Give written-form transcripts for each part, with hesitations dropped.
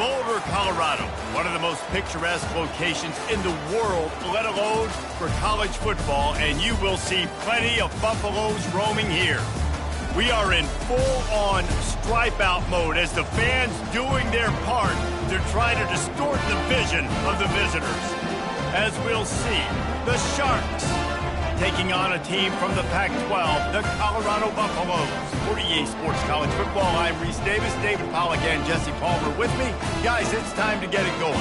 Boulder, Colorado, one of the most picturesque locations in the world, let alone for college football, and you will see plenty of Buffaloes roaming here. We are in full-on stripe-out mode as the fans doing their part to try to distort the vision of the visitors. As we'll see, the Sharks taking on a team from the Pac-12, the Colorado Buffaloes. For EA Sports College Football, I'm Reese Davis, David Pollack, and Jesse Palmer with me. Guys, it's time to get it going.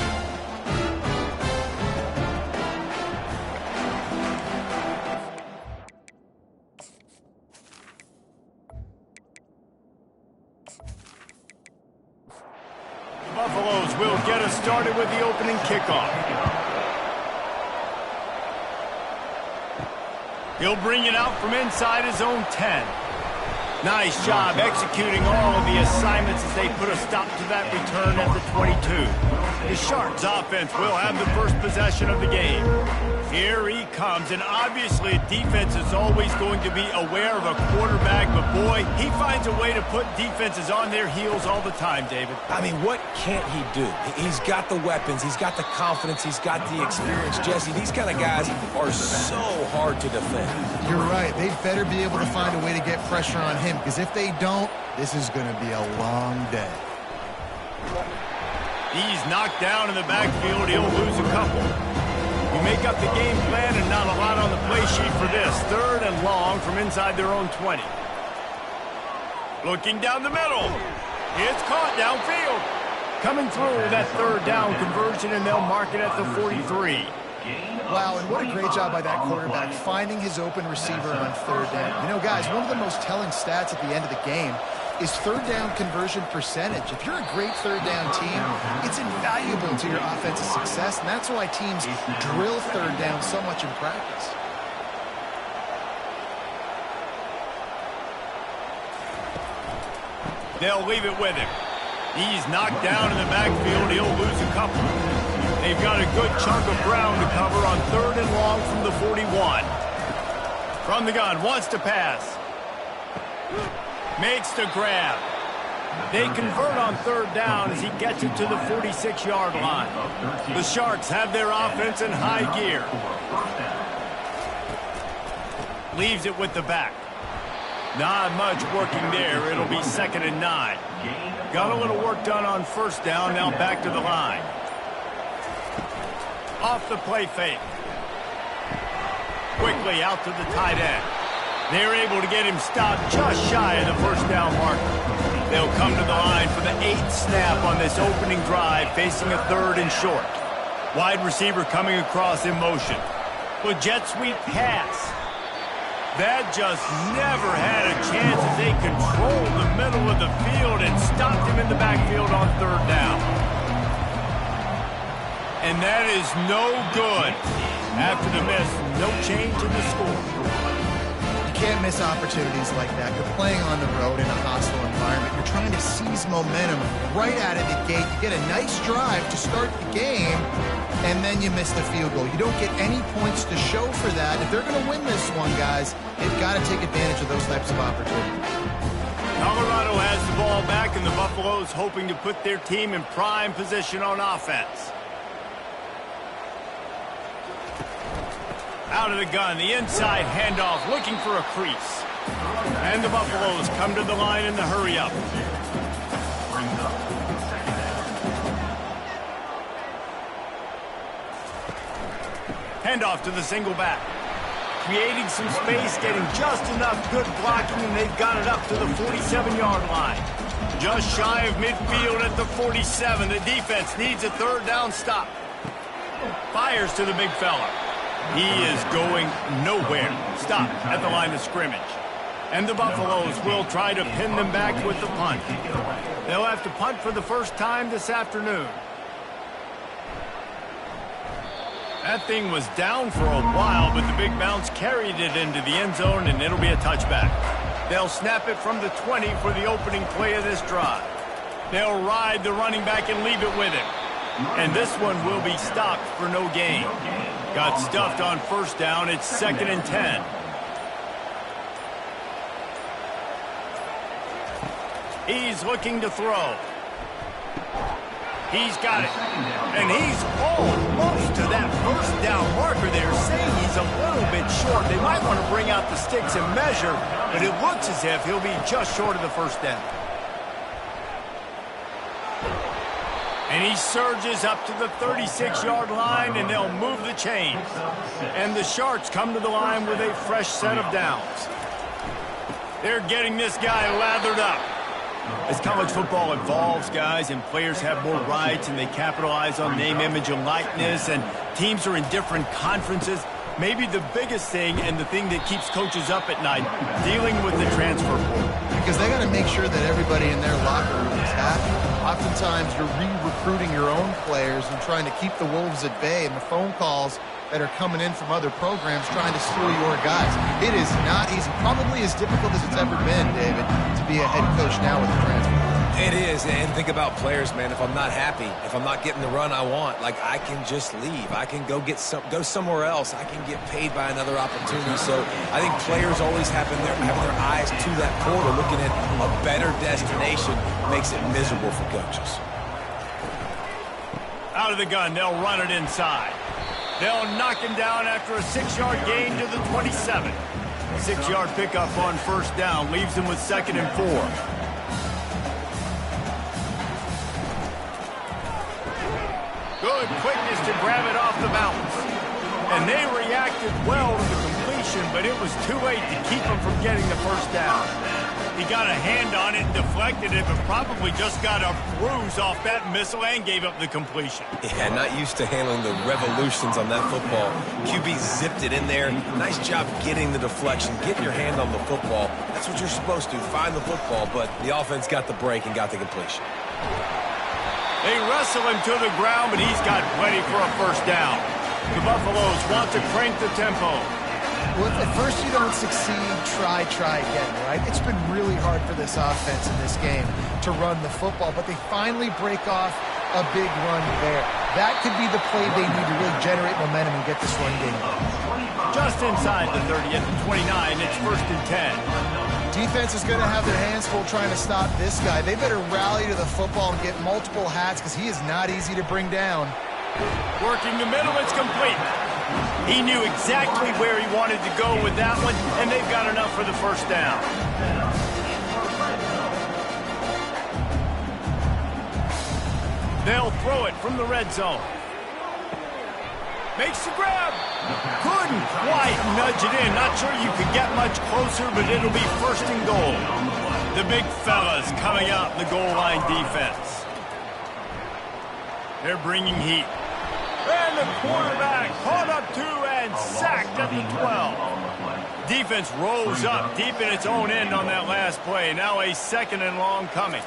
The Buffaloes will get us started with the opening kickoff. He'll bring it out from inside his own 10. Nice job executing all of the assignments as they put a stop to that return at the 22. The Sharks offense will have the first possession of the game. Here he comes, and obviously defense is always going to be aware of a quarterback, but boy, he finds a way to put defenses on their heels all the time, David. I mean, what can't he do? He's got the weapons, he's got the confidence, he's got the experience. Jesse, these kind of guys are so hard to defend. You're right. They better be able to find a way to get pressure on him, because if they don't, this is going to be a long day. He's knocked down in the backfield. He'll lose a couple. We make up the game plan and not a lot on the play sheet for this. 3rd and long from inside their own 20. Looking down the middle. It's caught downfield. Coming through that 3rd down conversion, and they'll mark it at the 43. Wow, and what a great job by that quarterback, finding his open receiver on 3rd down. You know, guys, one of the most telling stats at the end of the game is 3rd down conversion percentage. If you're a great 3rd down team, it's invaluable to your offensive success, and that's why teams drill 3rd down so much in practice. They'll leave it with him. He's knocked down in the backfield. He'll lose a couple. They've got a good chunk of ground to cover on 3rd and long from the 41. From the gun, wants to pass. Makes the grab. They convert on 3rd down as he gets it to the 46-yard line. The Sharks have their offense in high gear. Leaves it with the back. Not much working there. It'll be 2nd and 9. Got a little work done on 1st down. Now back to the line. Off the play fake. Quickly out to the tight end. They're able to get him stopped just shy of the 1st down marker. They'll come to the line for the 8th snap on this opening drive, facing a 3rd and short. Wide receiver coming across in motion. With jet sweep pass. That just never had a chance as they controlled the middle of the field and stopped him in the backfield on 3rd down. And that is no good. After the miss, no change in the score. You can't miss opportunities like that. You're playing on the road in a hostile environment. You're trying to seize momentum right out of the gate. You get a nice drive to start the game, and then you miss the field goal. You don't get any points to show for that. If they're going to win this one, guys, they've got to take advantage of those types of opportunities. Colorado has the ball back, and the Buffaloes hoping to put their team in prime position on offense. Out of the gun, the inside handoff, looking for a crease. And the Buffaloes come to the line in the hurry-up. Handoff to the single back. Creating some space, getting just enough good blocking, and they've got it up to the 47-yard line. Just shy of midfield at the 47. The defense needs a 3rd down stop. Fires to the big fella. He is going nowhere. Stop at the line of scrimmage. And the Buffaloes will try to pin them back with the punt. They'll have to punt for the first time this afternoon. That thing was down for a while, but the big bounce carried it into the end zone, and it'll be a touchback. They'll snap it from the 20 for the opening play of this drive. They'll ride the running back and leave it with him. And this one will be stopped for no gain. Got stuffed on 1st down. It's 2nd and 10. He's looking to throw. He's got it. And he's almost to that first down marker there, saying he's a little bit short. They might want to bring out the sticks and measure, but it looks as if he'll be just short of the first down. And he surges up to the 36-yard line, and they'll move the chains. And the Sharks come to the line with a fresh set of downs. They're getting this guy lathered up. As college football evolves, guys, and players have more rights and they capitalize on name, image, and likeness, and teams are in different conferences, maybe the biggest thing and the thing that keeps coaches up at night, dealing with the transfer portal. Because they got to make sure that everybody in their locker room is happy. Oftentimes, you're re-recruiting your own players and trying to keep the Wolves at bay, and the phone calls that are coming in from other programs trying to steal your guys. It is not easy. Probably as difficult as it's ever been, David, to be a head coach now with the transfer. It is, and think about players, man. If I'm not happy, if I'm not getting the run I want, like, I can just leave. I can go somewhere else. I can get paid by another opportunity. So I think players always having their eyes to that portal, looking at a better destination, makes it miserable for coaches. Out of the gun, they'll run it inside. They'll knock him down after a 6-yard gain to the 27. 6-yard pickup on first down leaves him with 2nd and 4. Good quickness to grab it off the bounce. And they reacted well to the completion, but it was too late to keep him from getting the first down. He got a hand on it and deflected it, but probably just got a bruise off that missile and gave up the completion. Yeah, not used to handling the revolutions on that football. QB zipped it in there. Nice job getting the deflection, getting your hand on the football. That's what you're supposed to, find the football, but the offense got the break and got the completion. They wrestle him to the ground, but he's got plenty for a first down. The Buffaloes want to crank the tempo. Well, if at first you don't succeed, try again, right? It's been really hard for this offense in this game to run the football, but they finally break off a big run there. That could be the play they need to really generate momentum and get this run game going. Just inside the 30 at the 29, it's 1st and 10. Defense is going to have their hands full trying to stop this guy. They better rally to the football and get multiple hats because he is not easy to bring down. Working the middle, it's complete. He knew exactly where he wanted to go with that one, and they've got enough for the first down. They'll throw it from the red zone. Makes the grab. Couldn't quite nudge it in. Not sure you could get much closer, but it'll be 1st and goal. The big fellas coming out in the goal line defense. They're bringing heat. And the quarterback caught up to and sacked at the 12. Defense rolls up deep in its own end on that last play. Now a 2nd and long coming.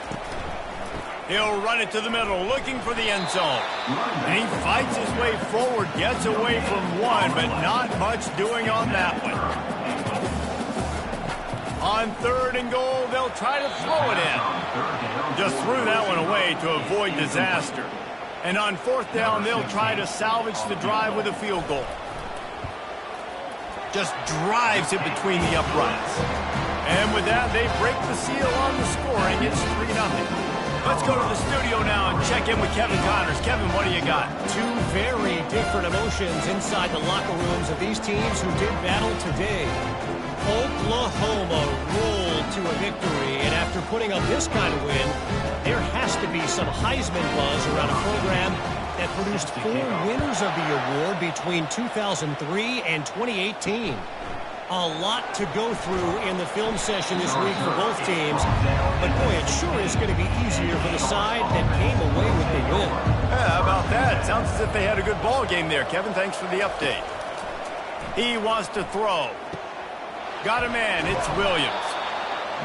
He'll run it to the middle, looking for the end zone. And he fights his way forward, gets away from one, but not much doing on that one. On 3rd and goal, they'll try to throw it in. Just threw that one away to avoid disaster. And on 4th down, they'll try to salvage the drive with a field goal. Just drives it between the uprights. And with that, they break the seal on the scoring. It's 3-0. Let's go to the studio now and check in with Kevin Connors. Kevin, what do you got? Two very different emotions inside the locker rooms of these teams who did battle today. Oklahoma rolled to a victory, and after putting up this kind of win, there has to be some Heisman buzz around a program that produced 4 winners of the award between 2003 and 2018. A lot to go through in the film session this week for both teams, but boy, it sure is going to be easier for the side that came away with the win. Yeah, how about that? Sounds as if they had a good ball game there. Kevin, thanks for the update. He wants to throw. Got a man. It's Williams.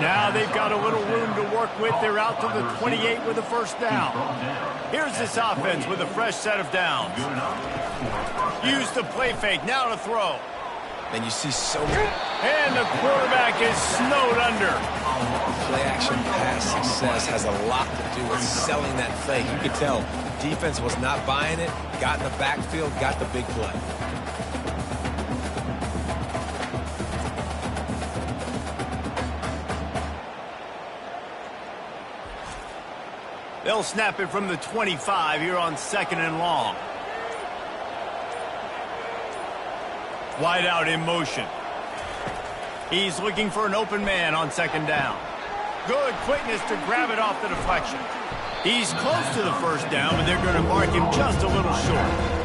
Now they've got a little room to work with. They're out to the 28 with a first down. Here's this offense with a fresh set of downs. Use the play fake. Now to throw. And you see so many. And the quarterback is snowed under. Play-action pass success has a lot to do with selling that fake. You could tell defense was not buying it, got in the backfield, got the big play. They'll snap it from the 25 here on 2nd and long. Wide out in motion. He's looking for an open man on 2nd down. Good quickness to grab it off the deflection. He's close to the first down, but they're going to mark him just a little short.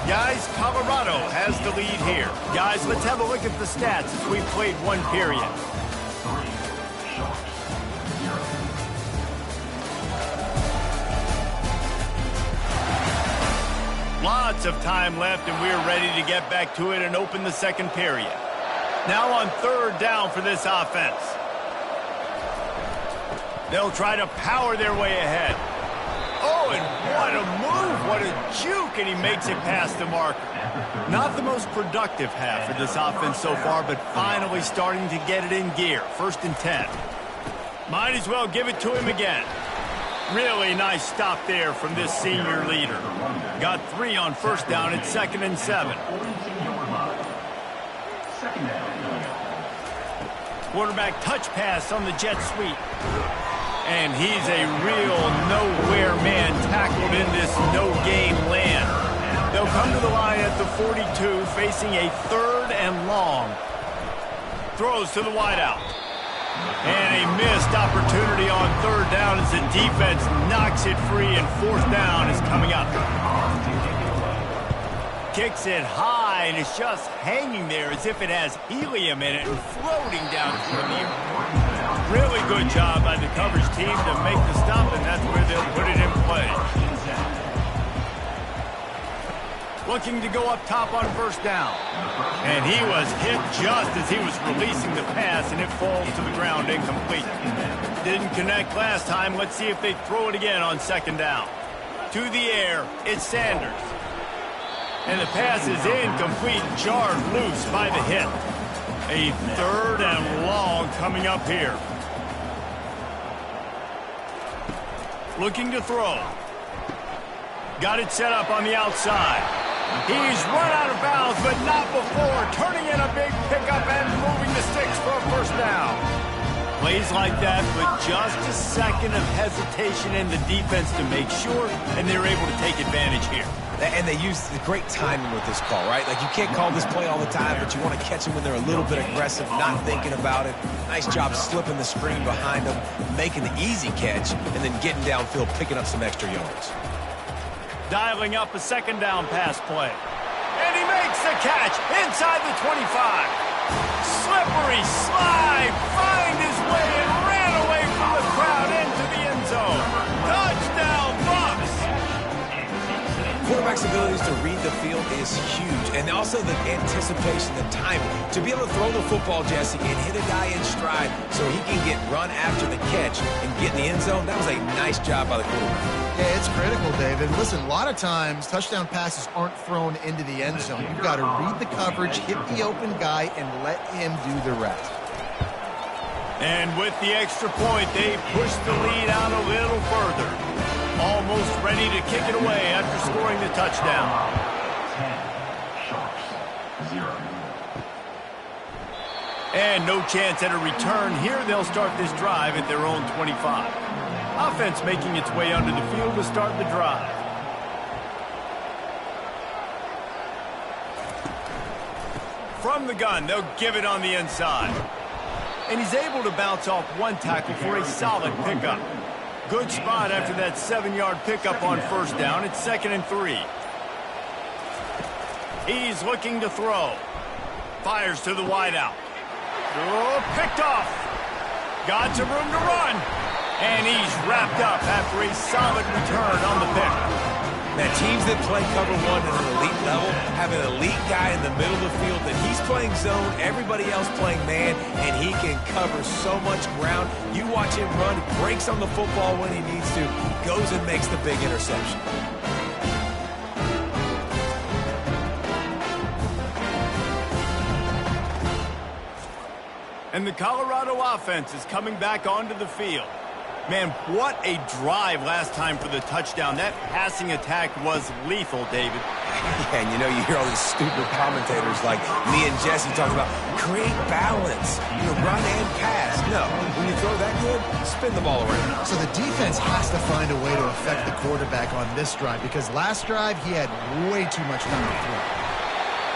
Guys, Colorado has the lead here. Guys, let's have a look at the stats as we've played one period. Lots of time left, and we're ready to get back to it and open the second period. Now on 3rd down for this offense. They'll try to power their way ahead. Oh, and what a move, what a juke, and he makes it past the marker. Not the most productive half for this offense so far, but finally starting to get it in gear. 1st and 10. Might as well give it to him again. Really nice stop there from this senior leader. Got 3 on 1st down at 2nd and 7. Quarterback touch pass on the jet sweep. And he's a real nowhere man tackled in this no-gain land. They'll come to the line at the 42, facing a 3rd and long. Throws to the wideout. And a missed opportunity on 3rd down as the defense knocks it free, and 4th down is coming up. Kicks it high, and it's just hanging there as if it has helium in it and floating down toward the air. Really good job by the coverage team to make the stop, and that's where they'll put it in play. Looking to go up top on 1st down. And he was hit just as he was releasing the pass, and it falls to the ground incomplete. Didn't connect last time. Let's see if they throw it again on 2nd down. To the air, it's Sanders. And the pass is incomplete, jarred loose by the hit. A 3rd and long coming up here. Looking to throw. Got it set up on the outside. He's run out of bounds, but not before. Turning in a big pickup and moving the sticks for a 1st down. Plays like that with just a second of hesitation in the defense to make sure, and they're able to take advantage here. And they use the great timing with this call, right? Like, you can't call this play all the time, but you want to catch them when they're a little bit aggressive, not thinking about it. Nice job slipping the screen behind them, making the easy catch, and then getting downfield, picking up some extra yards. Dialing up a 2nd down pass play. And he makes the catch inside the 25. Slippery slide, find his way and ran away from the crowd into the end zone. Touchdown, Bucs! Quarterback's abilities to read the field is huge, and also the anticipation, the timing. To be able to throw the football, Jesse, and hit a guy in stride so he can get run after the catch and get in the end zone, that was a nice job by the quarterback. Yeah, it's critical, David. Listen, a lot of times touchdown passes aren't thrown into the end zone. You've got to read the coverage, hit the open guy, and let him do the rest. And with the extra point, they push the lead out a little further. Almost ready to kick it away after scoring the touchdown. 10 sharps, 0. And no chance at a return here. They'll start this drive at their own 25. Offense making its way onto the field to start the drive. From the gun, they'll give it on the inside. And he's able to bounce off one tackle for a solid pickup. Good spot after that 7-yard pickup on 1st down. It's 2nd and 3. He's looking to throw. Fires to the wideout. Oh, picked off. Got some room to run. And he's wrapped up after a solid return on the pick. Now, teams that play cover 1 at an elite level have an elite guy in the middle of the field that he's playing zone, everybody else playing man, and he can cover so much ground. You watch him run, breaks on the football when he needs to, goes and makes the big interception. And the Colorado offense is coming back onto the field. Man, what a drive last time for the touchdown. That passing attack was lethal, David. Yeah, and you hear all these stupid commentators like me and Jesse talking about create balance, run and pass. No, when you throw that good, spin the ball around. So the defense has to find a way to affect the quarterback on this drive because last drive he had way too much time to throw.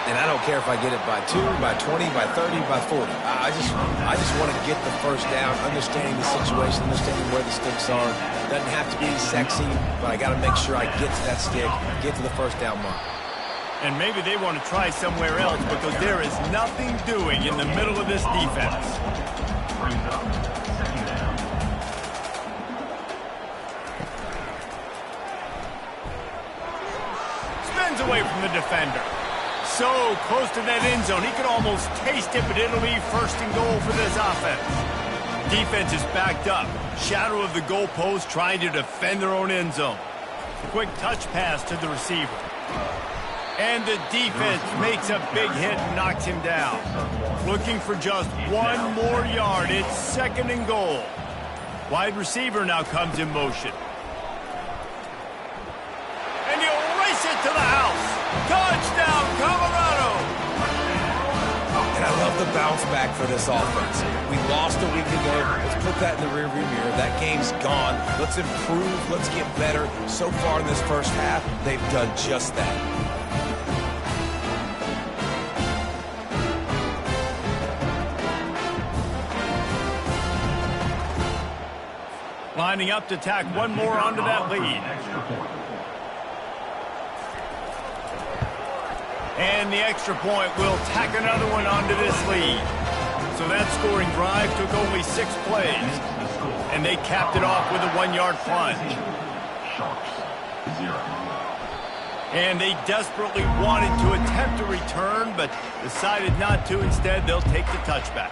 And I don't care if I get it by 2, by 20, by 30, by 40. I just want to get the first down, understanding the situation, understanding where the sticks are. Doesn't have to be sexy, but I got to make sure I get to that stick, get to the first down mark. And maybe they want to try somewhere else because there is nothing doing in the middle of this defense. Spins away from the defender. So close to that end zone. He could almost taste it, but it'll be first and goal for this offense. Defense is backed up. Shadow of the goalpost trying to defend their own end zone. Quick touch pass to the receiver. And the defense makes a big hit and knocks him down. Looking for just one more yard. It's second and goal. Wide receiver now comes in motion. And he'll race it to the house. Touchdown, Colorado! And I love the bounce back for this offense. We lost a week ago. Let's put that in the rearview mirror. That game's gone. Let's improve. Let's get better. So far in this first half, they've done just that. Lining up to tack one more onto that lead. And the extra point will tack another one onto this lead. So that scoring drive took only 6 plays. And they capped it off with a 1-yard plunge. And they desperately wanted to attempt a return, but decided not to. Instead, they'll take the touchback.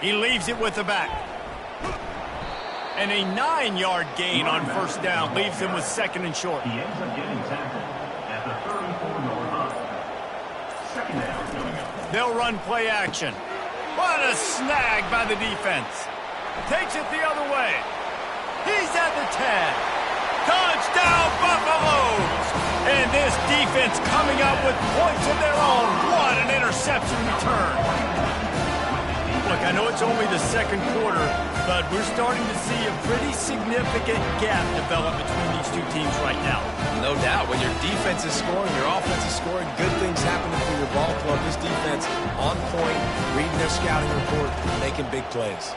He leaves it with the back. And a 9-yard gain on first down leaves him with second and short. He ends up getting tackled at the 34-yard line. Second down coming up. They'll run play action. What a snag by the defense. Takes it the other way. He's at the 10. Touchdown, Buffaloes! And this defense coming up with points of their own. What an interception return. Look, I know it's only the second quarter, but we're starting to see a pretty significant gap develop between these two teams right now. No doubt. When your defense is scoring, your offense is scoring, good things happening for your ball club. This defense on point, reading their scouting report, making big plays.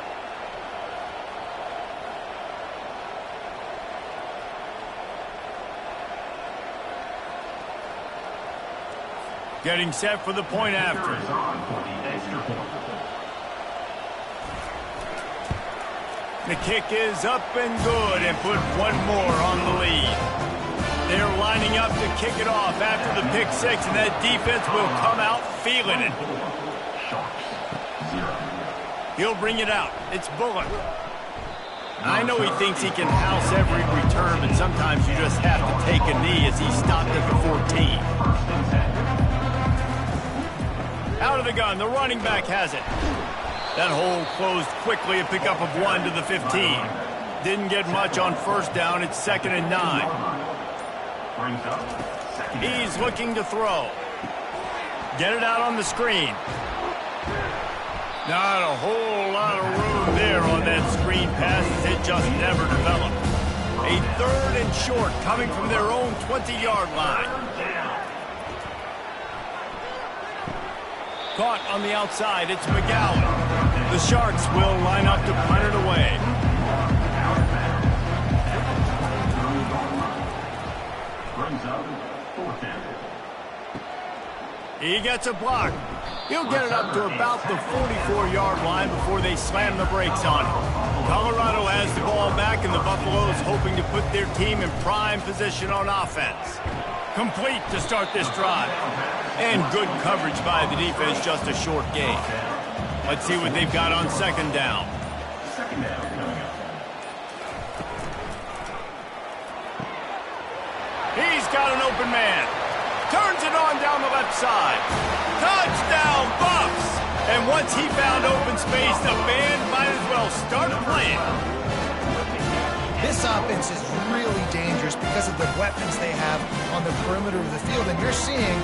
Getting set for the point after. The kick is up and good and put one more on the lead. They're lining up to kick it off after the pick six, and that defense will come out feeling it. He'll bring it out. It's Bullock. I know he thinks he can house every return, but sometimes you just have to take a knee as he stopped at the 14. Out of the gun, the running back has it. That hole closed quickly, a pickup of 1 to the 15. Didn't get much on first down. It's 2nd and 9. He's looking to throw. Get it out on the screen. Not a whole lot of room there on that screen pass as it just never developed. A 3rd and short coming from their own 20-yard line. Caught on the outside, it's McGowan. The Sharks will line up to punt it away. He gets a block. He'll get it up to about the 44-yard line before they slam the brakes on it. Colorado has the ball back, and the Buffaloes hoping to put their team in prime position on offense. Complete to start this drive. And good coverage by the defense, just a short gain. Let's see what they've got on second down. He's got an open man. Turns it on down the left side. Touchdown, Buffs! And once he found open space, the band might as well start playing. This offense is really dangerous because of the weapons they have on the perimeter of the field. And you're seeing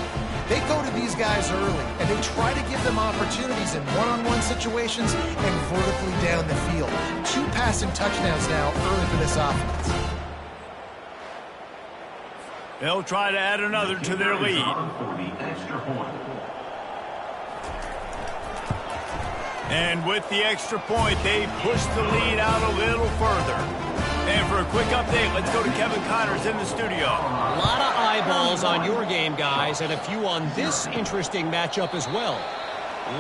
they go to these guys early, and they try to give them opportunities in one-on-one situations and vertically down the field. 2 passing touchdowns now early for this offense. They'll try to add another to their lead. And with the extra point, they push the lead out a little further. And for a quick update, let's go to Kevin Connors in the studio. A lot of eyeballs on your game, guys, and a few on this interesting matchup as well.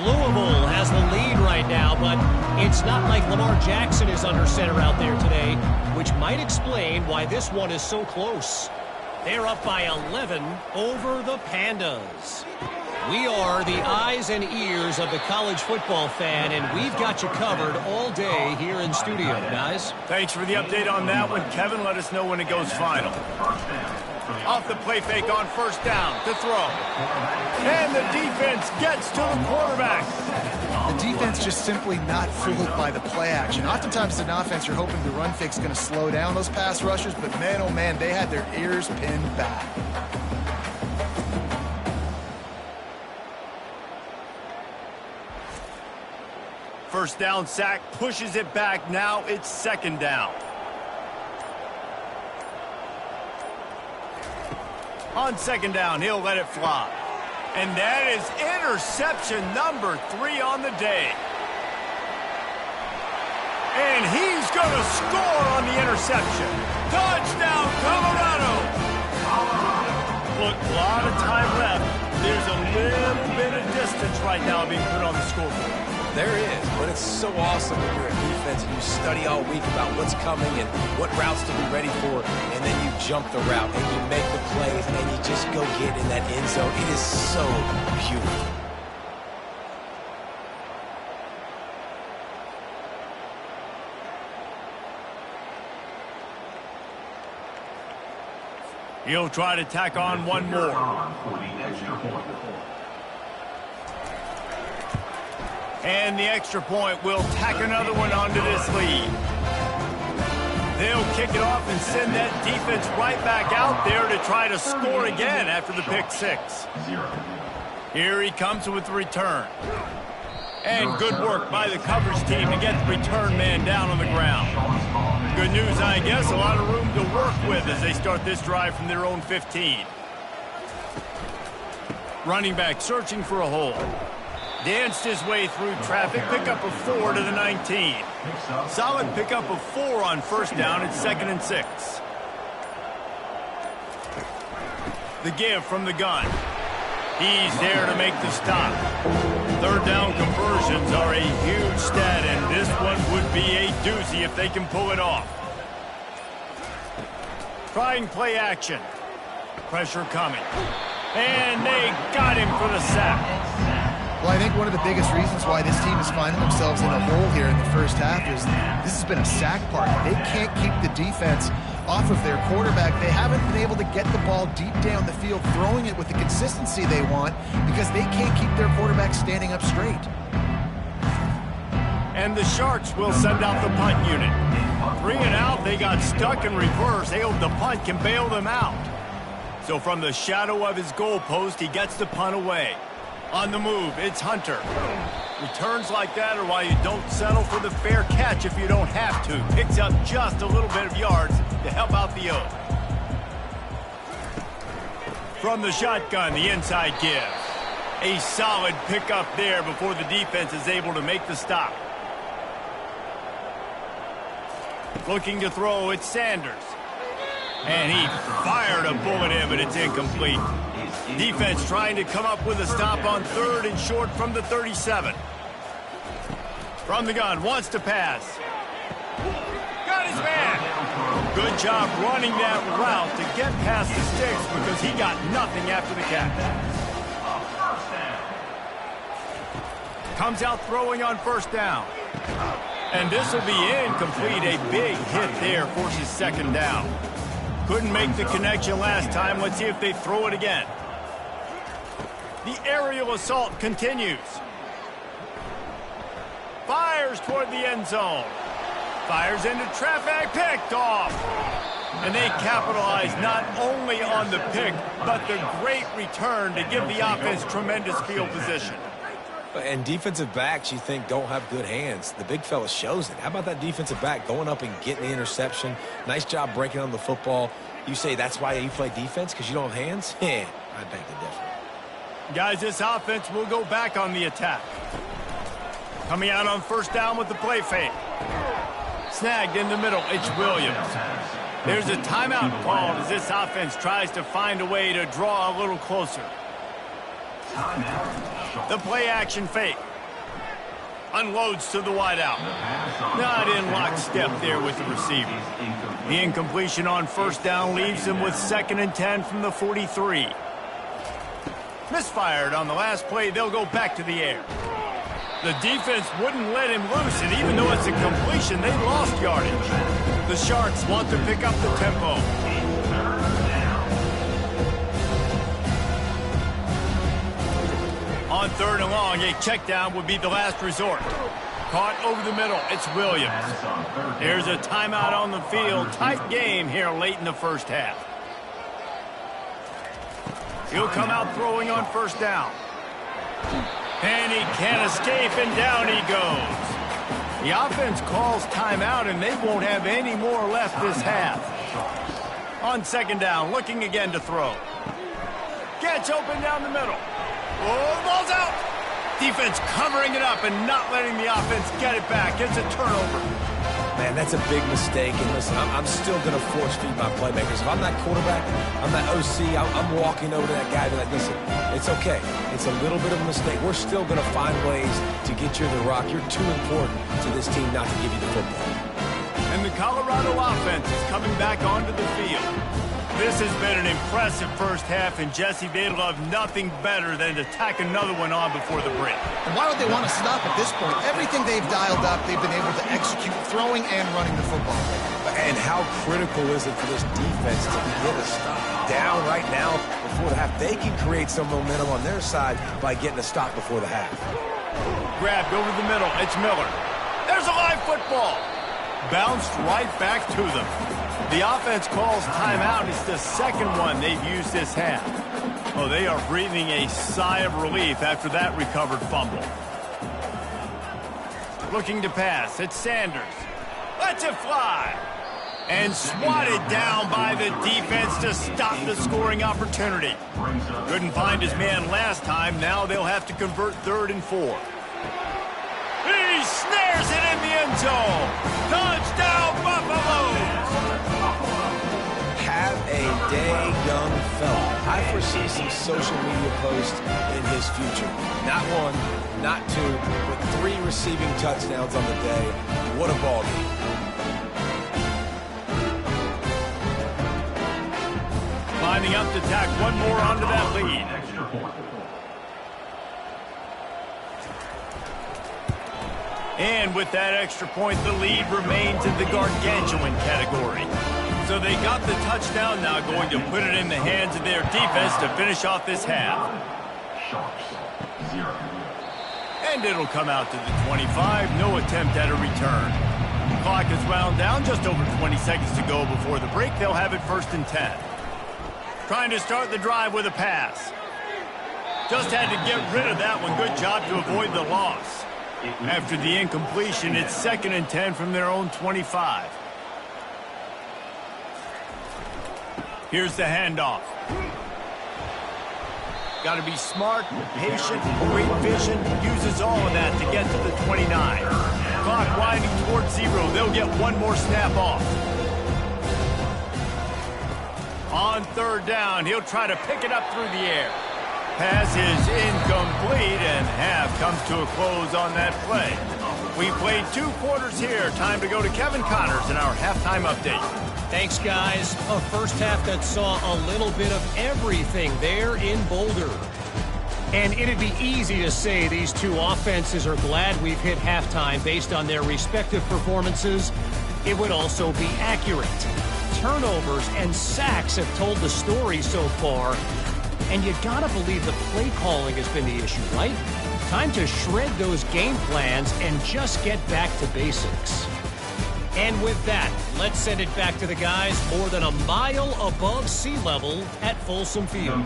Louisville has the lead right now, but it's not like Lamar Jackson is under center out there today, which might explain why this one is so close. They're up by 11 over the Pandas. We are the eyes and ears of the college football fan, and we've got you covered all day here in studio, guys. Thanks for the update on that one, Kevin. Let us know when it goes final. Off the play fake on first down to throw. And the defense gets to the quarterback. The defense just simply not fooled by the play action. Oftentimes in offense, you're hoping the run fake is going to slow down those pass rushers, but man, oh man, they had their ears pinned back. First down sack, pushes it back. Now it's second down. On second down, he'll let it fly. And that is interception number 3 on the day. And he's going to score on the interception. Touchdown, Colorado! Look, a lot of time left. There's a little bit of distance right now being put on the scoreboard. There is, but it's so awesome when you're a defense and you study all week about what's coming and what routes to be ready for, and then you jump the route and you make the plays and you just go get in that end zone. It is so beautiful. He'll try to tack on one more. And the extra point will tack another one onto this lead. They'll kick it off and send that defense right back out there to try to score again after the pick 6. Here he comes with the return. And good work by the coverage team to get the return man down on the ground. Good news, I guess, a lot of room to work with as they start this drive from their own 15. Running back searching for a hole. Danced his way through traffic, pickup of 4 to the 19. Solid pickup of 4 on first down. It's 2nd and 6. The give from the gun. He's there to make the stop. Third down conversions are a huge stat, and this one would be a doozy if they can pull it off. Trying play action. Pressure coming. And they got him for the sack. Well, I think one of the biggest reasons why this team is finding themselves in a hole here in the first half is this has been a sack party. They can't keep the defense off of their quarterback. They haven't been able to get the ball deep down the field, throwing it with the consistency they want because they can't keep their quarterback standing up straight. And the Sharks will send out the punt unit. 3 and out, they got stuck in reverse. They hope the punt can bail them out. So from the shadow of his goalpost, he gets the punt away. On the move, it's Hunter. Returns like that are why you don't settle for the fair catch if you don't have to. Picks up just a little bit of yards to help out the Oak. From the shotgun, the inside give. A solid pickup there before the defense is able to make the stop. Looking to throw, it's Sanders. And he fired a bullet in, but it's incomplete. Defense trying to come up with a stop on 3rd and short from the 37. From the gun, wants to pass. Got his man. Good job running that route to get past the sticks because he got nothing after the catch. Comes out throwing on first down. And this will be incomplete. A big hit there forces second down. Couldn't make the connection last time. Let's see if they throw it again. The aerial assault continues. fires toward the end zone. Fires into traffic, picked off. And they capitalize not only on the pick, but the great return to give the offense tremendous field position. And defensive backs, you think, don't have good hands. The big fella shows it. How about that defensive back going up and getting the interception? Nice job breaking on the football. You say that's why you play defense, because you don't have hands? I beg to differ. Guys, this offense will go back on the attack. Coming out on first down with the play fake. Snagged in the middle, it's Williams. There's a timeout called as this offense tries to find a way to draw a little closer. The play action fake. Unloads to the wideout. Not in lockstep there with the receiver. The incompletion on first down leaves him with 2nd and 10 from the 43. Misfired on the last play, they'll go back to the air. The defense wouldn't let him loose, and even though it's a completion, they lost yardage. The Sharks want to pick up the tempo. On 3rd and long, a check down would be the last resort. Caught over the middle, it's Williams. There's a timeout on the field. Tight game here late in the first half. He'll come out throwing on first down. And he can't escape, and down he goes. The offense calls timeout, and they won't have any more left this half. On 2nd down, looking again to throw. Gets open down the middle. Oh, the ball's out. Defense covering it up and not letting the offense get it back. It's a turnover. Man, that's a big mistake. And listen, I'm still going to force feed my playmakers. If I'm that quarterback, I'm that OC, I'm walking over to that guy and be like, listen, it's okay. It's a little bit of a mistake. We're still going to find ways to get you the rock. You're too important to this team not to give you the football. And the Colorado offense is coming back onto the field. This has been an impressive first half, and Jesse, they'd love nothing better than to tack another one on before the break. And why would they want to stop at this point? Everything they've dialed up, they've been able to execute throwing and running the football. And how critical is it for this defense to get a stop down right now before the half? They can create some momentum on their side by getting a stop before the half. Grabbed over the middle, it's Miller. There's a live football. Bounced right back to them. The offense calls timeout. It's the 2nd one they've used this half. Oh, they are breathing a sigh of relief after that recovered fumble. Looking to pass. It's Sanders. Lets it fly. And swatted down by the defense to stop the scoring opportunity. Couldn't find his man last time. Now they'll have to convert 3rd and 4. He snares it in the end zone. Touchdown, Buffalo! Have a day, young fella. I foresee some social media posts in his future. Not 1, not 2, but 3 receiving touchdowns on the day. What a ball game. Lining up to tack one more onto that lead. And with that extra point, the lead remains in the gargantuan category. So they got the touchdown, now going to put it in the hands of their defense to finish off this half. And it'll come out to the 25, no attempt at a return. Clock is wound down, just over 20 seconds to go before the break. They'll have it 1st and 10. Trying to start the drive with a pass. Just had to get rid of that one. Good job to avoid the loss. After the incompletion, it's 2nd and 10 from their own 25. Here's the handoff. Got to be smart, patient, great vision. Uses all of that to get to the 29. Clock winding towards 0. They'll get one more snap off. On 3rd down, he'll try to pick it up through the air. Pass is incomplete, and half comes to a close on that play. We played 2 quarters here. Time to go to Kevin Connors in our halftime update. Thanks, guys. A first half that saw a little bit of everything there in Boulder. And it'd be easy to say these 2 offenses are glad we've hit halftime based on their respective performances. It would also be accurate. Turnovers and sacks have told the story so far. And you gotta believe the play calling has been the issue, right? Time to shred those game plans and just get back to basics. And with that, let's send it back to the guys more than a mile above sea level at Folsom Field.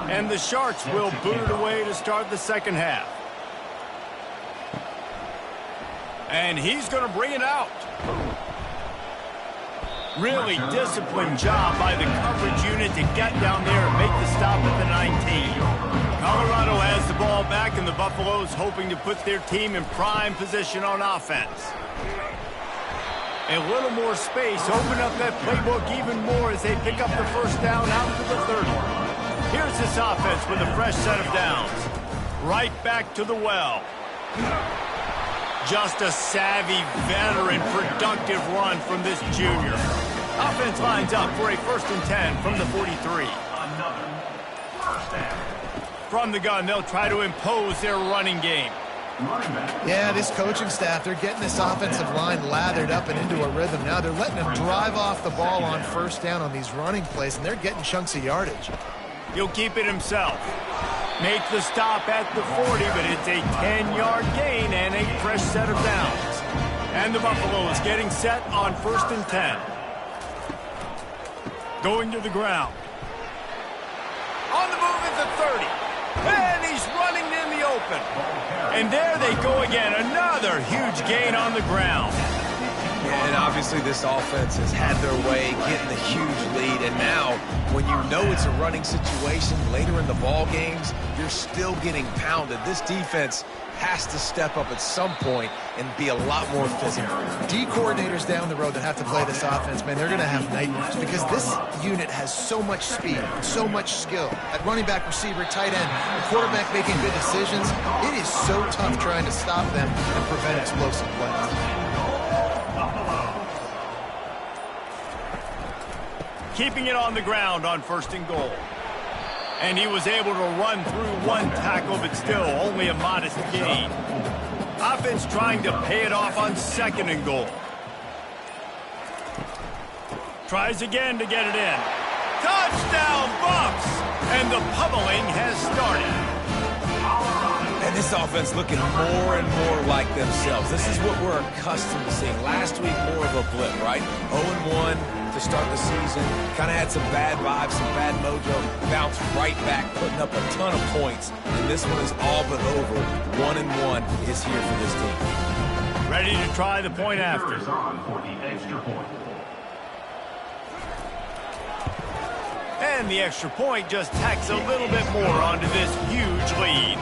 And the Sharks will boot it away to start the second half. And he's going to bring it out. Really disciplined job by the coverage unit to get down there and make the stop at the 19. Colorado has the ball back, and the Buffaloes hoping to put their team in prime position on offense. A little more space, open up that playbook even more as they pick up the first down out to the 30. Here's this offense with a fresh set of downs. Right back to the well. Just a savvy, veteran, productive run from this junior. Offense lines up for a 1st and 10 from the 43. From the gun, they'll try to impose their running game. Yeah, this coaching staff, they're getting this offensive line lathered up and into a rhythm. Now they're letting them drive off the ball on first down on these running plays, and they're getting chunks of yardage. He'll keep it himself. Make the stop at the 40, but it's a 10-yard gain and a fresh set of downs. And the Buffaloes getting set on 1st and 10. Going to the ground. On the move at the 30. And he's running in the open. And there they go again. Another huge gain on the ground. And obviously this offense has had their way getting the huge lead. And now, when you know it's a running situation later in the ball games, you're still getting pounded. This defense has to step up at some point and be a lot more physical. D coordinators down the road that have to play this offense, man, they're going to have nightmares because this unit has so much speed, so much skill. At running back, receiver, tight end, the quarterback making good decisions. It is so tough trying to stop them and prevent explosive plays. Keeping it on the ground on 1st and goal. And he was able to run through one tackle, but still only a modest gain. Offense trying to pay it off on 2nd and goal. Tries again to get it in. Touchdown, Bucks! And the pummeling has started. And this offense looking more and more like themselves. This is what we're accustomed to seeing. Last week, more of a blip, right? 0-1 to start the season. Kind of had some bad vibes, some bad mojo. Bounced right back, putting up a ton of points. And this one is all but over. 1-1 is here for this team. Ready to try the point after. And the extra point just tacks a little bit more onto this huge lead.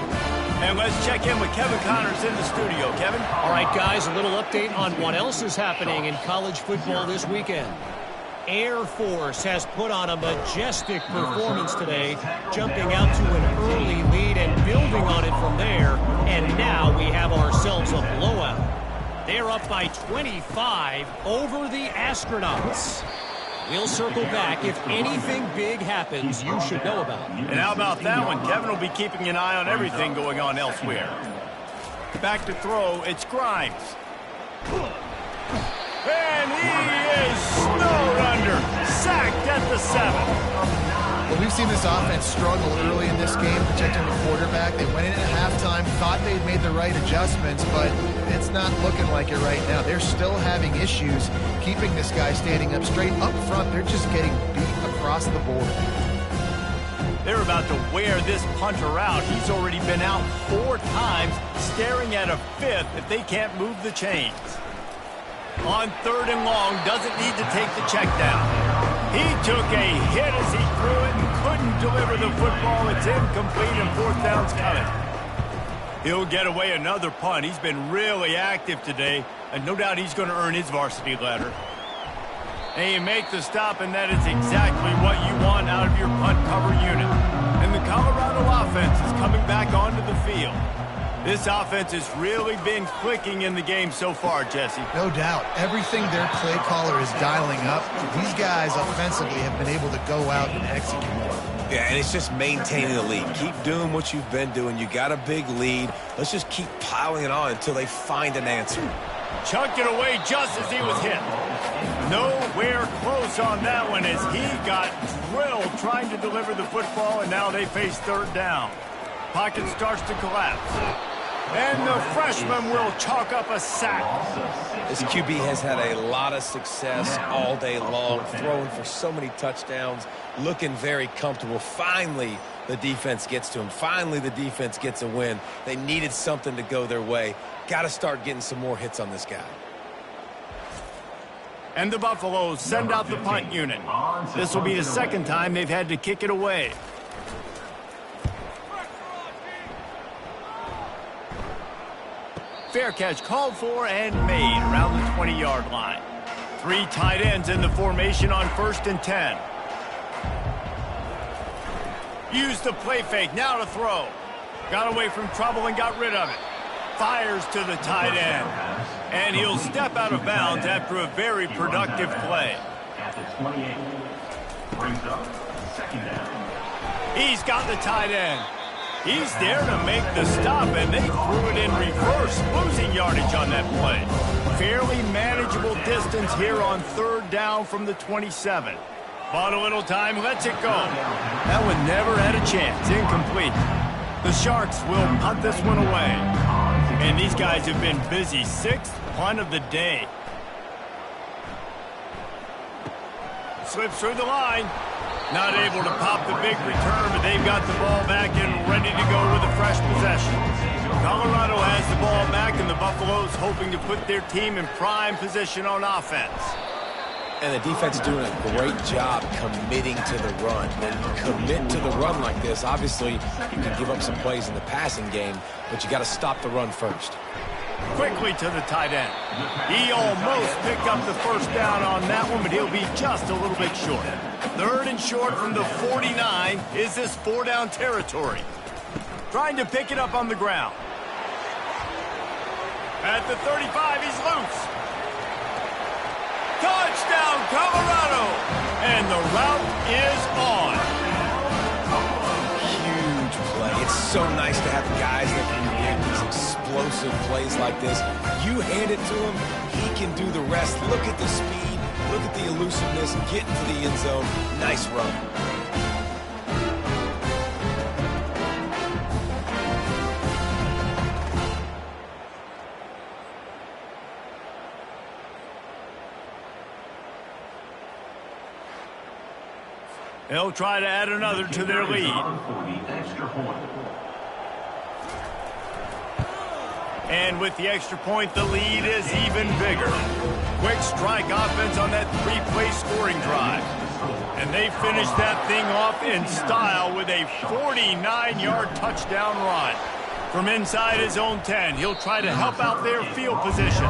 And let's check in with Kevin Connors in the studio. Kevin? All right, guys, a little update on what else is happening in college football this weekend. Air Force has put on a majestic performance today, jumping out to an early lead and building on it from there. And now we have ourselves a blowout. They're up by 25 over the Astronauts. We'll circle back. If anything big happens, you should know about it. And how about that one? Kevin will be keeping an eye on everything going on elsewhere. Back to throw, it's Grimes. And he is snowed under. Sacked at the 7. Well, we've seen this offense struggle early in this game, protecting the quarterback. They went in at halftime, thought they'd made the right adjustments, but it's not looking like it right now. They're still having issues keeping this guy standing up straight. Up front, they're just getting beat across the board. They're about to wear this punter out. He's already been out 4 times, staring at a 5th if they can't move the chains. On 3rd and long, doesn't need to take the check down. He took a hit as he threw it and couldn't deliver the football. It's incomplete and 4th down's coming. He'll get away another punt. He's been really active today, and no doubt he's going to earn his varsity letter. And you make the stop, and that is exactly what you want out of your punt cover unit. And the Colorado offense is coming back onto the field. This offense has really been clicking in the game so far, Jesse. No doubt. Everything their play caller is dialing up, these guys offensively have been able to go out and execute. Yeah, and it's just maintaining the lead. Keep doing what you've been doing. You got a big lead. Let's just keep piling it on until they find an answer. Chunked it away just as he was hit. Nowhere close on that one as he got drilled trying to deliver the football, and now they face third down. Pocket starts to collapse. And the freshman will chalk up a sack. This QB has had a lot of success all day long, throwing for so many touchdowns, looking very comfortable. Finally, the defense gets to him. Finally, the defense gets a win. They needed something to go their way. Got to start getting some more hits on this guy. And the Buffaloes send out the punt unit. This will be the second time they've had to kick it away. Fair catch called for and made around the 20-yard line. 3 tight ends in the formation on 1st and 10. Use the play fake, now to throw. Got away from trouble and got rid of it. Fires to the tight end. And he'll step out of bounds after a very productive play. At the 28, brings up second down. He's got the tight end. He's there to make the stop, and they threw it in reverse, losing yardage on that play. Fairly manageable distance here on 3rd down from the 27. Bought a little time, lets it go. That one never had a chance, incomplete. The Sharks will punt this one away. And these guys have been busy. 6th punt of the day. Slips through the line. Not able to pop the big return, but they've got the ball back and ready to go with a fresh possession. Colorado has the ball back, and the Buffaloes hoping to put their team in prime position on offense. And the defense doing a great job committing to the run. When you commit to the run like this, obviously you can give up some plays in the passing game, but you got to stop the run first. Quickly to the tight end. He almost picked up the first down on that one, but he'll be just a little bit short. 3rd and short from the 49. Is this 4-down territory? Trying to pick it up on the ground. At the 35, he's loose. Touchdown, Colorado! And the route is on. Huge play. It's so nice to have guys that can make these explosive plays like this. You hand it to him, he can do the rest. Look at the speed, look at the elusiveness, get into the end zone. Nice run. They'll try to add another to their lead. And with the extra point, the lead is even bigger. Quick strike offense on that 3-play scoring drive. And they finish that thing off in style with a 49-yard touchdown run. From inside his own 10, he'll try to help out their field position.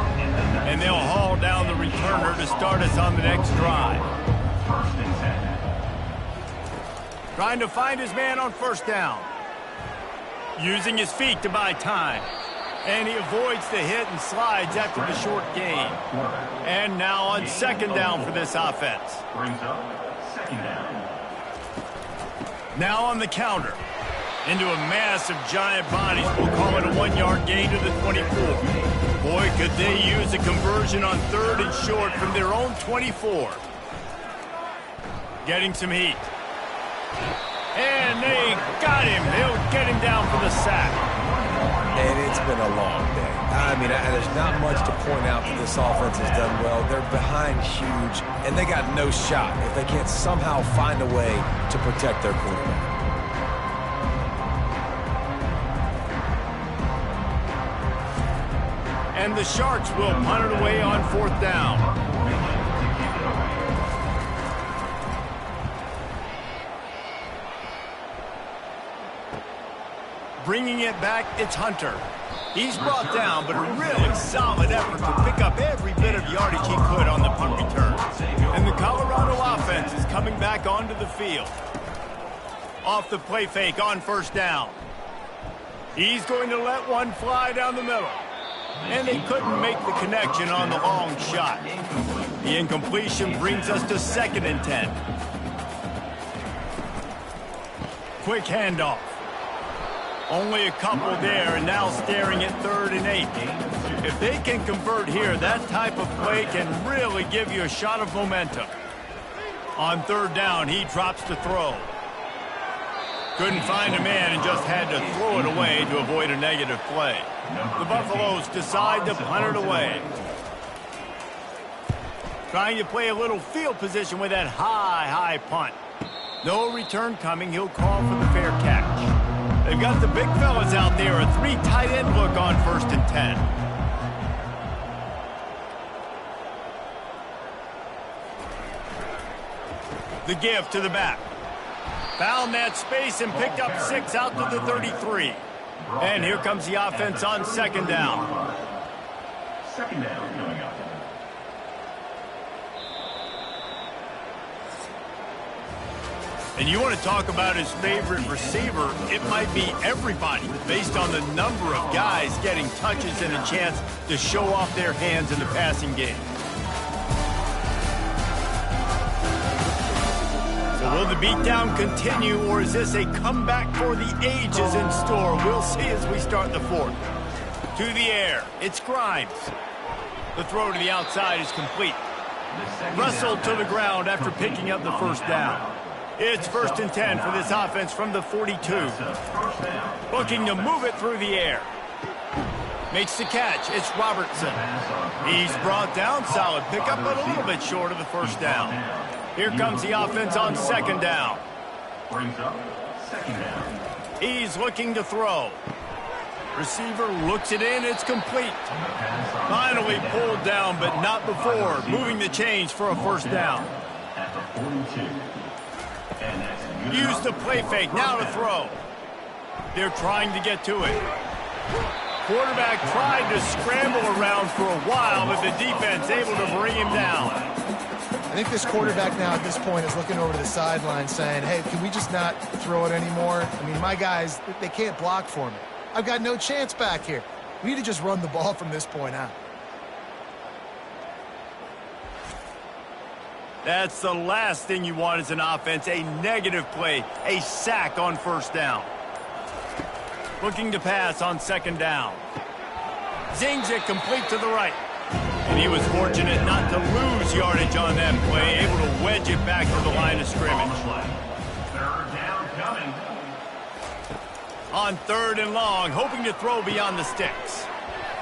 And they'll haul down the returner to start us on the next drive. Trying to find his man on 1st down. Using his feet to buy time. And he avoids the hit and slides after the short gain. And now on 2nd down for this offense. Brings up 2nd down. Now on the counter. Into a mass of giant bodies. We'll call it a 1-yard gain to the 24. Boy, could they use a conversion on 3rd and short from their own 24. Getting some heat. And they got him. They'll get him down for the sack. And it's been a long day. I mean, there's not much to point out that this offense has done well. They're behind huge, and they got no shot if they can't somehow find a way to protect their quarterback. And the Sharks will punt it away on 4th down. Bringing it back, it's Hunter. He's brought down, but a really solid effort to pick up every bit of yardage he could on the punt return. And the Colorado offense is coming back onto the field. Off the play fake on 1st down. He's going to let one fly down the middle. And they couldn't make the connection on the long shot. The incompletion brings us to 2nd and 10. Quick handoff. Only a couple there, and now staring at 3rd and 8. If they can convert here, that type of play can really give you a shot of momentum. On third down, he drops to throw. Couldn't find a man and just had to throw it away to avoid a negative play. The Buffaloes decide to punt it away. Trying to play a little field position with that high punt. No return coming. He'll call for the fair catch. They've got the big fellas out there. A 3 tight end look on 1st and 10. The give to the back. Found that space and picked up 6 out to the 33. And here comes the offense on 2nd down. Second down coming up. And you want to talk about his favorite receiver, it might be everybody based on the number of guys getting touches and a chance to show off their hands in the passing game. So will the beatdown continue, or is this a comeback for the ages in store? We'll see as we start the 4th. To the air, it's Grimes. The throw to the outside is complete. Wrestled to the ground after picking up the 1st down. It's 1st and 10 for this offense from the 42. Looking to move it through the air. Makes the catch. It's Robertson. He's brought down. Solid pickup, but a little bit short of the 1st down. Here comes the offense on 2nd down. Brings up 2nd down. He's looking to throw. Receiver looks it in. It's complete. Finally pulled down, but not before. Moving the chains for a 1st down. At the 42. Use the play fake. Now to throw. They're trying to get to it. Quarterback tried to scramble around for a while, but the defense able to bring him down. I think this quarterback now at this point is looking over to the sideline saying, hey, can we just not throw it anymore? I mean, my guys, they can't block for me. I've got no chance back here. We need to just run the ball from this point out. That's the last thing you want as an offense, a negative play, a sack on 1st down. Looking to pass on 2nd down. Zings it complete to the right. And he was fortunate not to lose yardage on that play, able to wedge it back to the line of scrimmage. 3rd down coming. On 3rd and long, hoping to throw beyond the sticks.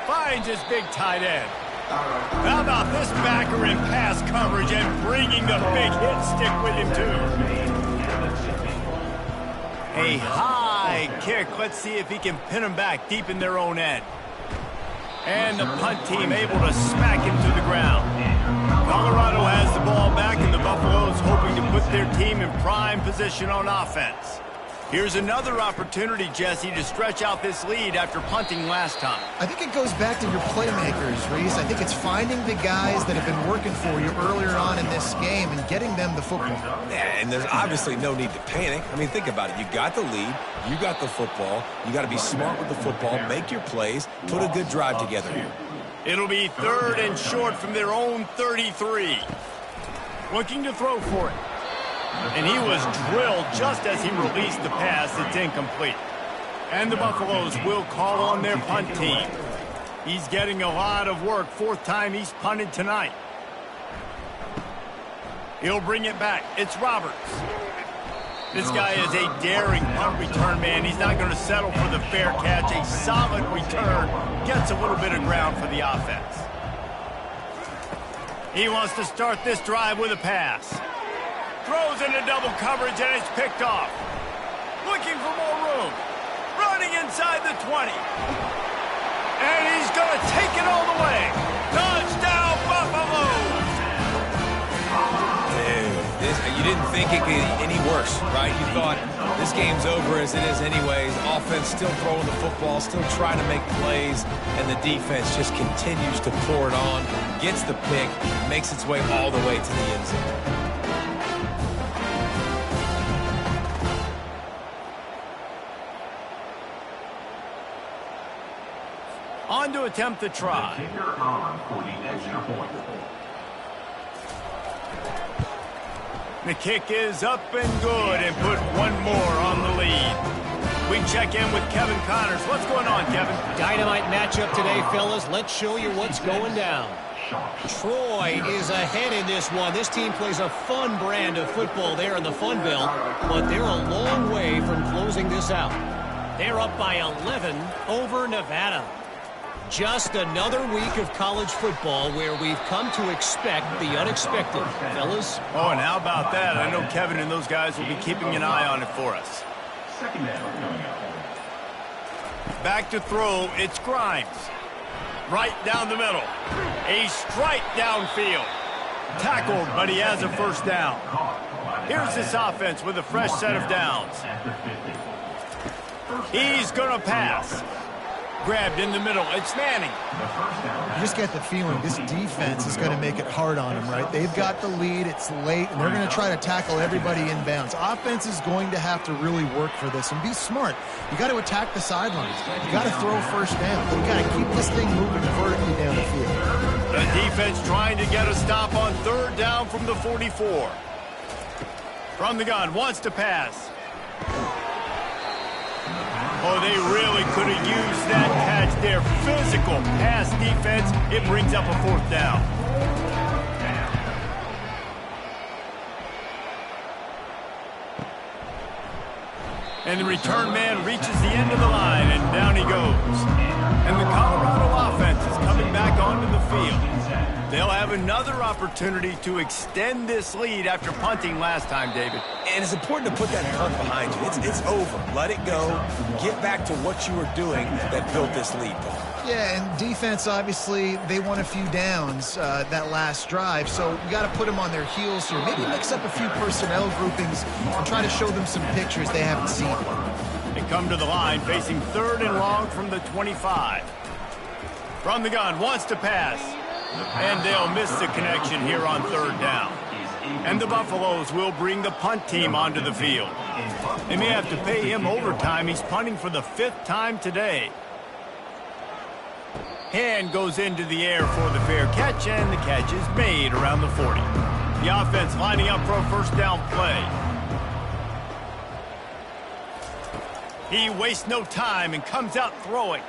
Finds his big tight end. How about this backer in pass coverage and bringing the big hit stick with him, too? A high kick. Let's see if he can pin him back deep in their own end. And the punt team able to smack him to the ground. Colorado has the ball back, and the Buffaloes hoping to put their team in prime position on offense. Here's another opportunity, Jesse, to stretch out this lead after punting last time. I think it goes back to your playmakers, Reese. I think it's finding the guys that have been working for you earlier on in this game and getting them the football. Yeah, and there's obviously no need to panic. I mean, think about it. You got the lead. You got the football. You got to be smart with the football, make your plays, put a good drive together here. It'll be 3rd and short from their own 33. Looking to throw for it. And he was drilled just as he released the pass. It's incomplete. And the Buffaloes will call on their punt team. He's getting a lot of work. 4th time he's punted tonight. He'll bring it back. It's Roberts. This guy is a daring punt return man. He's not going to settle for the fair catch. A solid return. Gets a little bit of ground for the offense. He wants to start this drive with a pass. Throws into double coverage, and it's picked off. Looking for more room. Running inside the 20. And he's going to take it all the way. Touchdown, Buffaloes! You didn't think it could get any worse, right? You thought this game's over as it is anyways. Offense still throwing the football, still trying to make plays, and the defense just continues to pour it on, gets the pick, makes its way all the way to the end zone. On to attempt the try. Kicker on for the extra point. The kick is up and good and put one more on the lead. we check in with Kevin Connors. What's going on, Kevin? Dynamite matchup today, fellas. Let's show you what's going down. Troy is ahead in this one. This team plays a fun brand of football there in the Fun Belt, but they're a long way from closing this out. They're up by 11 over Nevada. Just another week of college football where we've come to expect the unexpected, fellas. Oh, and how about that? I know Kevin and those guys will be keeping an eye on it for us. Second down coming up. Back to throw, it's Grimes. Right down the middle. A strike downfield. Tackled, but he has a first down. Here's this offense with a fresh set of downs. He's going to pass. Grabbed in the middle. It's Manning. You just get the feeling this defense is going to make it hard on them, right? They've got the lead. It's late, and they're going to try to tackle everybody inbounds. Offense is going to have to really work for this and be smart. You got to attack the sidelines. You got to throw first down. You got to keep this thing moving vertically down the field. The defense trying to get a stop on third down from the 44. From the gun, wants to pass. Oh, they really could have used that catch there. Physical pass defense. It brings up a fourth down. And the return man reaches the end of the line, and down he goes. And the Colorado offense is coming back onto the field. They'll have another opportunity to extend this lead after punting last time, David. And it's important to put that punt behind you. It's over. Let it go. Get back to what you were doing that built this lead. Yeah, and defense, obviously, they won a few downs that last drive, so we got to put them on their heels here. Maybe mix up a few personnel groupings and try to show them some pictures they haven't seen. They come to the line facing third and long from the 25. From the gun, wants to pass. And they'll miss the connection here on third down. And the Buffaloes will bring the punt team onto the field. They may have to pay him overtime. He's punting for the 5th time today. Hand goes into the air for the fair catch, and the catch is made around the 40. The offense lining up for a first down play. He wastes no time and comes out throwing.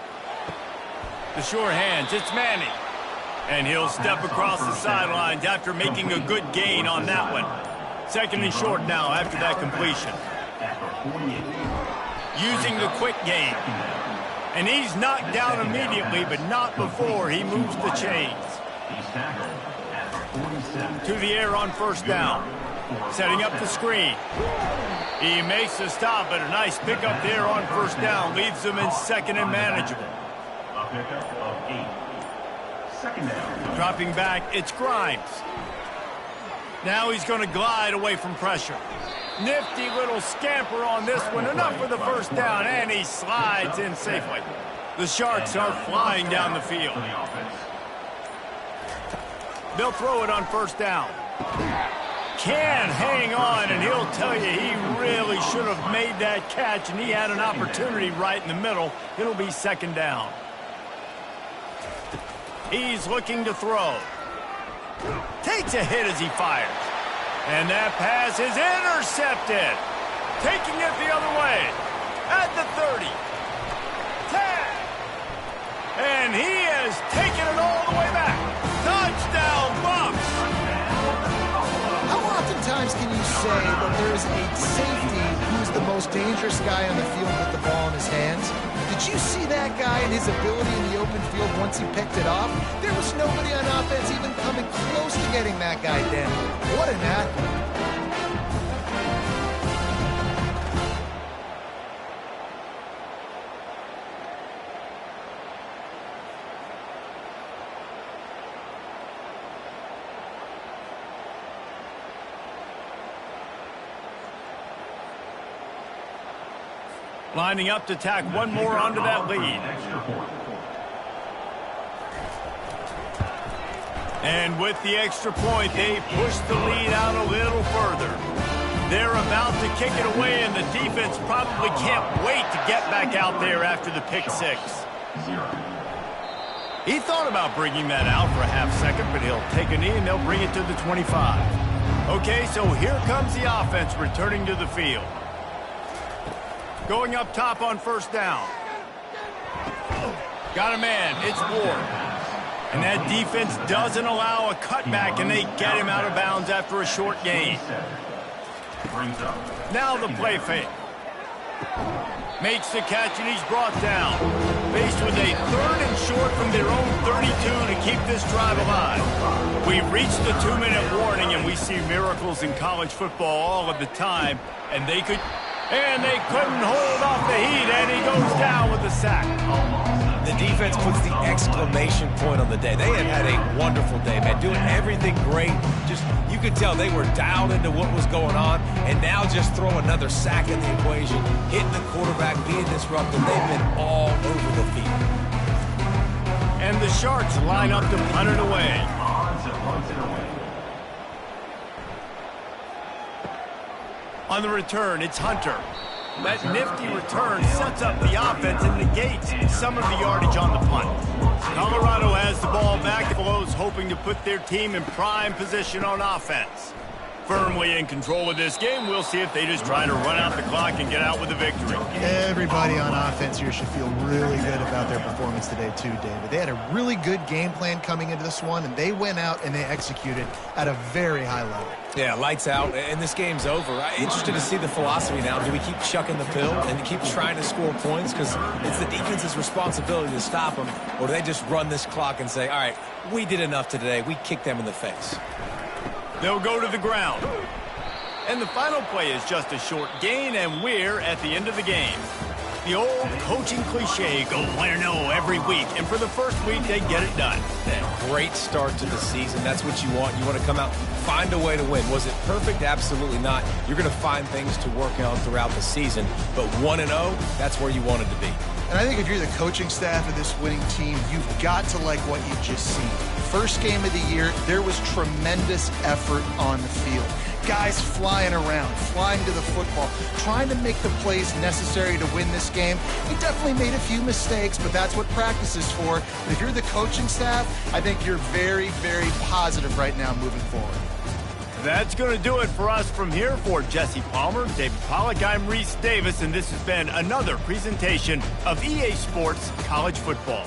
The sure hands, it's Manning. And he'll step across the sidelines after making a good gain on that one. Second and short now after that completion. Using the quick game. And he's knocked down immediately, but not before he moves the chains. To the air on first down. Setting up the screen. He makes the stop, but a nice pickup there on first down. Leaves them in second and manageable. A pickup of 8. Second down. Dropping back, it's Grimes. Now he's going to glide away from pressure. Nifty little scamper on this one. Enough for the first down, and he slides in safely. The Sharks are flying down the field. They'll throw it on first down. Can hang on, and he'll tell you he really should have made that catch, and he had an opportunity right in the middle. It'll be second down. He's looking to throw. Takes a hit as he fires. And that pass is intercepted. Taking it the other way. At the 30. 10. And he has taken it all the way back. Touchdown, Bucks. How oftentimes can you say that there's a safety who's the most dangerous guy on the field with the ball in his hands? Did you see that guy and his ability in the open field once he picked it off? There was nobody on offense even coming close to getting that guy down. What an athlete. Lining up to tack one more onto that lead. And with the extra point, they push the lead out a little further. They're about to kick it away, and the defense probably can't wait to get back out there after the pick six. He thought about bringing that out for a half second, but he'll take a knee and they'll bring it to the 25. Okay, so here comes the offense returning to the field. Going up top on first down. Got a man. It's Ward. And that defense doesn't allow a cutback, and they get him out of bounds after a short gain. Now the play fake. Makes the catch, and he's brought down. Faced with a 3rd and short from their own 32 to keep this drive alive. We've reached the 2-minute warning, and we see miracles in college football all of the time. And they couldn't hold off the heat, and he goes down with the sack. The defense puts the exclamation point on the day. They have had a wonderful day, man, doing everything great. Just, you could tell they were dialed into what was going on, and now just throw another sack in the equation, hitting the quarterback, being disruptive. They've been all over the field. And the Sharks line up to punt it away. On the return, it's Hunter. That nifty return sets up the offense and negates some of the yardage on the punt. Colorado has the ball back. The Buffaloes hoping to put their team in prime position on offense. Firmly in control of this game. We'll see if they just try to run out the clock and get out with a victory. Everybody on offense here should feel really good about their performance today too, David. They had a really good game plan coming into this one, and they went out and they executed at a very high level. Yeah, lights out, and this game's over. I'm interested to see the philosophy now. Do we keep chucking the pill and keep trying to score points? Because it's the defense's responsibility to stop them. Or do they just run this clock and say, all right, we did enough today. We kicked them in the face. They'll go to the ground. And the final play is just a short gain, and we're at the end of the game. The old coaching cliche, go win or no every week. And for the first week, they get it done. Great start to the season. That's what you want. You want to come out, find a way to win. Was it perfect? Absolutely not. You're going to find things to work on throughout the season. But 1-0, that's where you wanted to be. And I think if you're the coaching staff of this winning team, you've got to like what you've just seen. First game of the year, there was tremendous effort on the field. Guys flying around, flying to the football, trying to make the plays necessary to win this game. He definitely made a few mistakes, but that's what practice is for. But if you're the coaching staff, I think you're very, very positive right now moving forward. That's going to do it for us from here. For Jesse Palmer, David Pollack, I'm Reese Davis, and this has been another presentation of EA Sports College Football.